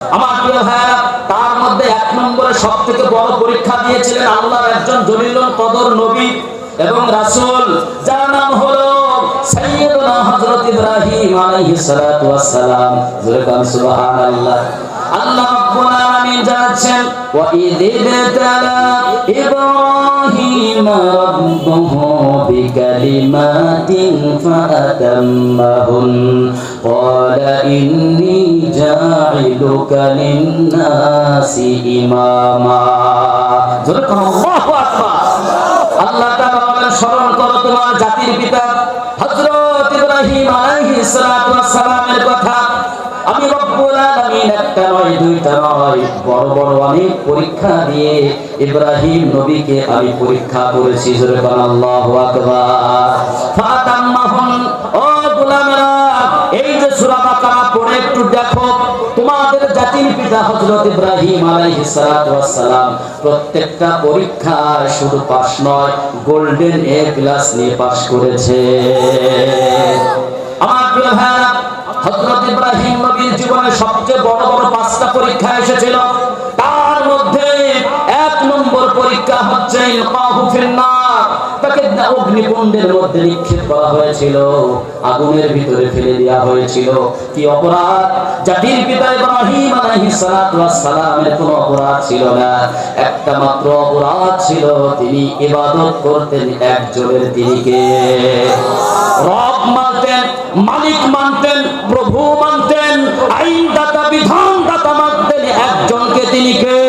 আমার প্রিয় ভাইরা, তার মধ্যে এক নম্বরে সবথেকে বড় পরীক্ষা দিয়েছিলেন আল্লাহর একজন জলিলুল কদর নবী এবং রাসূল, যার নাম হলো সাইয়্যিদুনা হযরত ইব্রাহিম আলাইহিস সালাতু ওয়াস সালাম। সুবহানাল্লাহ। আল্লাহ রাব্বুল আলামিন জানাচ্ছেন, ওয়া ইযিবতালা ইব্রাহিম রাব্বুহু বিকালিমাতিন ফাআতাম্মাহুন ক্বালা ইন্নী জাইলুকা লিন-নাসি ইমামা। আল্লাহু আকবার। আল্লাহ তাআলা বলেন, স্মরণ করো তোমার জাতির পিতা হযরত ইব্রাহিম আলাইহিস সালাতু ওয়াস সালামের কথা। আমি রব্বুল আলামিন একটা নয় দুইটা নয়, বড় বড় অনেক পরীক্ষা দিয়ে ইব্রাহিম নবীকে আমি পরীক্ষা করেছি। জোরে বলেন আল্লাহু আকবার। ফাতাম্মাহুম, ও গোলামেরা, এই যে সূরা বাকারা পড়ে একটু দেখো, তোমাদের জাতির পিতা হযরত ইব্রাহিম আলাইহিস সালাতু ওয়াস সালাম প্রত্যেকটা পরীক্ষায় শুধু পাস নয়, গোল্ডেন এ প্লাস নিয়ে পাস করেছে। আমার প্রিয় ভাইরা, হযরত ইব্রাহিম নবীর জীবনে সবচেয়ে বড় বড় 5টা পরীক্ষা এসেছিল। তার মধ্যে এক নম্বর পরীক্ষা হচ্ছে ইলকাহু ফিন্নার, তাকে অগ্নিকুণ্ডের মধ্যে নিক্ষেপ করা হয়েছিল, আগুনের ভিতরে ফেলে দেওয়া হয়েছিল। কি অপরাধ? জাতির পিতা ইব্রাহিম আলাইহিস সালাতু ওয়াস সালামের কোনো অপরাধ ছিল না, একটা মাত্র অপরাধ ছিল, তিনি ইবাদত করতেন একজনের, তিনি কে? রব মানতেন, মালিক মানতেন, প্রভু মানতেন, আইনদাতা বিধানদাতা মানতেন একজনকে, তিনি কে?